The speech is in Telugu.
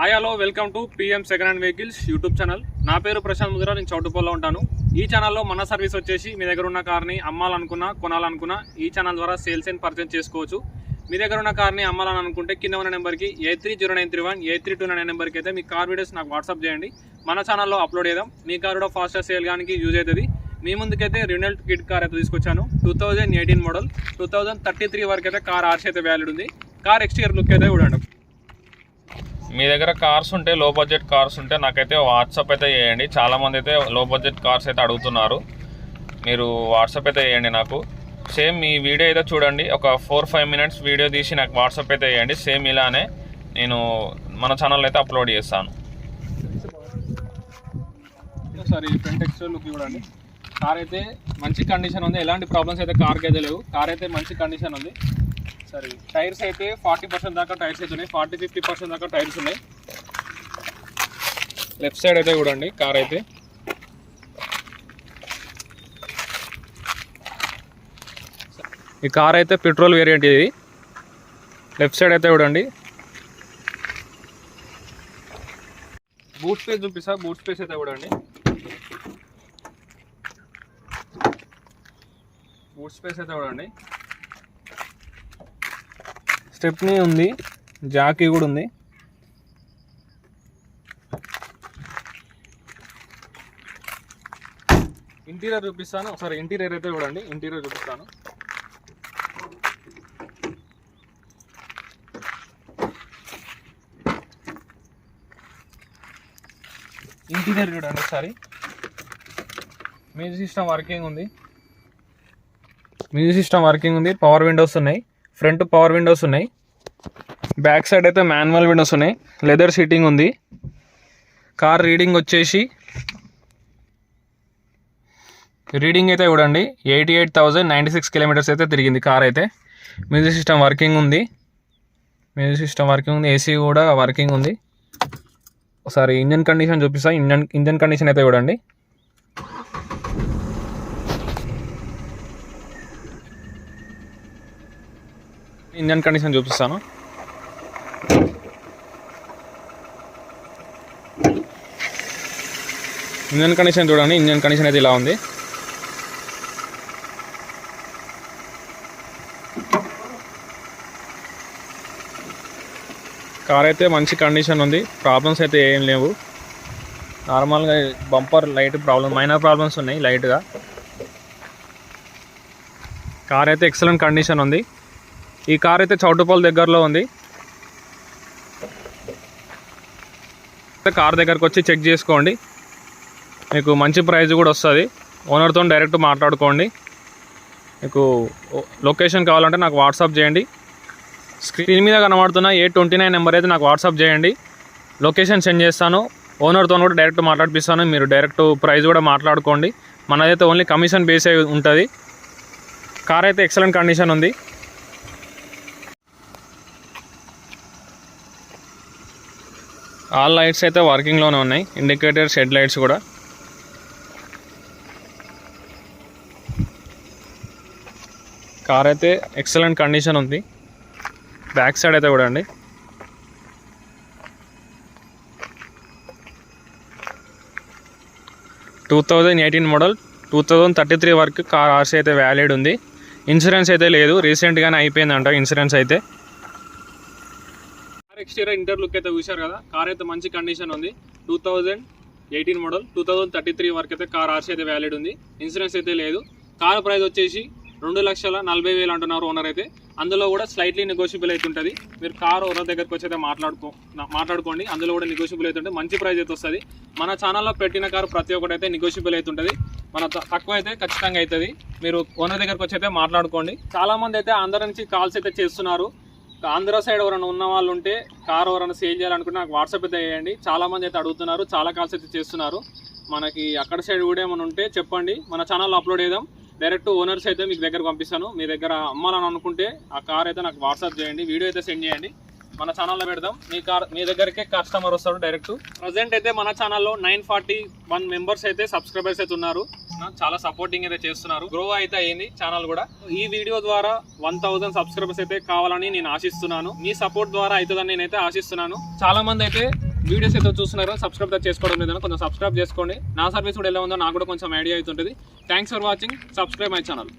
Hi hello welcome to PM second hand vehicles YouTube channel. నా పేరు ప్రశాంత్ ముదిరా, నేను చౌటుపల్లిలో ఉంటాను. ఈ ఛానల్లో మన సర్వీస్ వచ్చేసి మీ దగ్గర ఉన్న కార్ని అమ్మాలనుకున్నా కొనాలనుకున్నా ఈ ఛానల్ ద్వారా సేల్స్ అండ్ పర్చేస్ చేసుకోవచ్చు. మీ దగ్గర ఉన్న కార్ని అమ్మాలని అనుకుంటే కింద ఉన్న నెంబర్కి 830931 8329 నెంబర్కి అయితే మీ కార్ వీడియోస్ నాకు వాట్సాప్ చేయండి. మన ఛానల్లో అప్లోడ్ చేద్దాం. మీ కార్ కూడా ఫాస్ట్గా సేల్ కానీ యూజ్ అవుతుంది. మీ ముందుకైతే రినల్ట్ కిడ్ కార్ అయితే తీసుకొచ్చాను. 2018 మోడల్ 2033 వరకు అయితే కార్ ఆర్సీ అయితే వ్యాలిడ్ ఉంది. కార్ ఎక్స్టీరియర్ లుక్ అయితే చూడండి. మీ దగ్గర కార్స్ ఉంటే లో బడ్జెట్ కార్స్ ఉంటే నాకైతే వాట్సాప్ అయితే చేయండి. చాలామంది అయితే లో బడ్జెట్ కార్స్ అయితే అడుగుతున్నారు. మీరు వాట్సాప్ అయితే చేయండి నాకు. సేమ్ మీ వీడియో అయితే చూడండి, ఒక 4-5 మినిట్స్ వీడియో తీసి నాకు వాట్సాప్ అయితే చేయండి. సేమ్ ఇలానే నేను మన ఛానల్ అయితే అప్లోడ్ చేస్తాను. ఒకసారి ఫ్రంట్ ఎక్స్టీరియర్ లుక్ చూడండి. కార్ అయితే మంచి కండిషన్ ఉంది, ఎలాంటి ప్రాబ్లమ్స్ అయితే కార్కి అయితే లేవు. కార్ అయితే మంచి కండిషన్ ఉంది. సరే, టైర్స్ అయితే 40% దాకా టైర్స్ అయితే ఉన్నాయి, 40-50% దాకా టైర్స్ ఉన్నాయి. లెఫ్ట్ సైడ్ అయితే చూడండి కార్ అయితే. ఈ కార్ అయితే పెట్రోల్ వేరియంట్ ఇది. లెఫ్ట్ సైడ్ అయితే చూడండి. బూట్ స్పేస్ చూపిస్తా. బూట్ స్పేస్ అయితే చూడండి. బూట్ స్పేస్ అయితే చూడండి. స్టెప్నీ ఉంది, జాకీ కూడా ఉంది. ఇంటీరియర్ చూపిస్తాను ఒకసారి. ఇంటీరియర్ అయితే చూడండి. ఇంటీరియర్ చూపిస్తాను. ఇంటీరియర్ చూడండి ఒకసారి. మ్యూజిక్ సిస్టమ్ వర్కింగ్ ఉంది. మ్యూజిక్ సిస్టమ్ వర్కింగ్ ఉంది. పవర్ విండోస్ ఉన్నాయి. ఫ్రంట్ పవర్ విండోస్ ఉన్నాయి. బ్యాక్ సైడ్ అయితే మాన్యువల్ విండోస్ ఉన్నాయి. లెదర్ సీటింగ్ ఉంది. కార్ రీడింగ్ వచ్చేసి అయితే చూడండి 88,096 కిలోమీటర్స్ అయితే తిరిగింది కార్ అయితే. మ్యూజిక్ సిస్టమ్ వర్కింగ్ ఉంది. ఏసీ కూడా వర్కింగ్ ఉంది. ఒకసారి ఇంజన్ కండిషన్ చూపిస్తా. ఇంజన్ కండిషన్ అయితే చూడండి. ఇంజన్ కండిషన్ చూపిస్తాను. ఇంజన్ కండిషన్ చూడండి. ఇంజన్ కండిషన్ అయితే ఇలా ఉంది. కార్ అయితే మంచి కండిషన్ ఉంది. ప్రాబ్లమ్స్ అయితే ఏం లేవు. నార్మల్గా బంపర్ లైట్ మైనర్ ప్రాబ్లమ్స్ ఉన్నాయి లైట్గా. కార్ అయితే ఎక్సలెంట్ కండిషన్ ఉంది. ఈ కార్ అయితే చౌటుపల్లి దగ్గరలో ఉంది. కార్ దగ్గరకు వచ్చి చెక్ చేసుకోండి, మీకు మంచి ప్రైస్ కూడా వస్తుంది. ఓనర్తో డైరెక్ట్ మాట్లాడుకోండి. మీకు లొకేషన్ కావాలంటే నాకు వాట్సాప్ చేయండి. స్క్రీన్ మీద కనబడుతున్న 829 నెంబర్ అయితే నాకు వాట్సాప్ చేయండి. లొకేషన్ సెండ్ చేస్తాను. ఓనర్తో కూడా డైరెక్ట్ మాట్లాడిపిస్తాను. మీరు డైరెక్ట్ ప్రైస్ కూడా మాట్లాడుకోండి. మనదైతే ఓన్లీ కమిషన్ బేస్ అయి ఉంటుంది. కార్ అయితే ఎక్సలెంట్ కండిషన్ ఉంది. ఆల్ లైట్స్ అయితే వర్కింగ్లోనే ఉన్నాయి. ఇండికేటర్స్, హెడ్ లైట్స్ కూడా. కార్ అయితే ఎక్సలెంట్ కండిషన్ ఉంది. బ్యాక్ సైడ్ అయితే చూడండి. మోడల్ 2033 వరకు కార్ ఆర్సీ అయితే వ్యాలిడ్ ఉంది. ఇన్సూరెన్స్ అయితే లేదు, రీసెంట్గానే అయిపోయిందంట ఇన్సూరెన్స్ అయితే. ఎక్స్టీరియర్ ఇంటర్ లుక్ అయితే చూశారు కదా. కార్ అయితే మంచి కండిషన్ ఉంది. 2018 మోడల్ 2033 వరకు అయితే కార్ ఆర్సీ అయితే వ్యాలిడ్ ఉంది. ఇన్సూరెన్స్ అయితే లేదు. కార్ ప్రైస్ వచ్చేసి 2,40,000 అంటున్నారు ఓనర్ అయితే. అందులో కూడా స్లైట్లీ నెగోషియబుల్ అయితే ఉంటుంది. మీరు కార్ ఓనర్ దగ్గరకు వచ్చి అయితే మాట్లాడుకోండి. అందులో కూడా నెగోషియబుల్ అయితే ఉంటుంది. మంచి ప్రైస్ అయితే వస్తుంది. మన ఛానల్లో పెట్టిన కారు ప్రతి ఒక్కటి అయితే నెగోషియబుల్ అయితే ఉంటుంది. మన తక్కువ అయితే ఖచ్చితంగా అవుతుంది. మీరు ఓనర్ దగ్గరకు వచ్చి అయితే మాట్లాడుకోండి. చాలామంది అయితే ఆంధ్ర నుంచి కాల్స్ అయితే చేస్తున్నారు. ఆంధ్ర సైడ్ ఎవరైనా ఉన్న వాళ్ళు ఉంటే కార్ ఎవరైనా సేల్ చేయాలనుకుంటే నాకు వాట్సాప్ అయితే చేయండి. చాలామంది అయితే అడుగుతున్నారు, చాలా కాల్స్ అయితే చేస్తున్నారు. మనకి అక్కడ సైడ్ కూడా ఏమైనా ఉంటే చెప్పండి, మన ఛానల్లో అప్లోడ్ చేద్దాం. డైరెక్ట్ ఓనర్స్ అయితే మీకు దగ్గర పంపిస్తాను. మీ దగ్గర అమ్మాలని అనుకుంటే ఆ కార్ అయితే నాకు వాట్సాప్ చేయండి, వీడియో అయితే సెండ్ చేయండి. మన ఛానల్లో పెడదాం. మీ దగ్గరికి కస్టమర్ వస్తారు డైరెక్ట్. ప్రజెంట్ అయితే మన ఛానల్లో 941 మెంబర్స్ అయితే సబ్స్క్రైబర్స్ అయితే ఉన్నారు. చాలా సపోర్టింగ్ అయితే చేస్తున్నారు. గ్రో అయితే అయ్యింది ఛానల్ కూడా. ఈ వీడియో ద్వారా 1000 సబ్స్క్రైబర్స్ అయితే కావాలని నేను ఆశిస్తున్నాను. మీ సపోర్ట్ ద్వారా అవుతుందని నేనైతే ఆశిస్తున్నాను. చాలా మంది అయితే వీడియోస్ అయితే చూస్తున్నారో సబ్స్క్రైబ్ చేసుకోవడం లేదన్నా కొంచెం సబ్స్క్రైబ్ చేసుకోండి. నా సర్వీస్ కూడా ఎలా ఉందో నాకు కూడా కొంచెం ఐడియా అవుతుంటుంది. Thanks for watching. Subscribe my channel.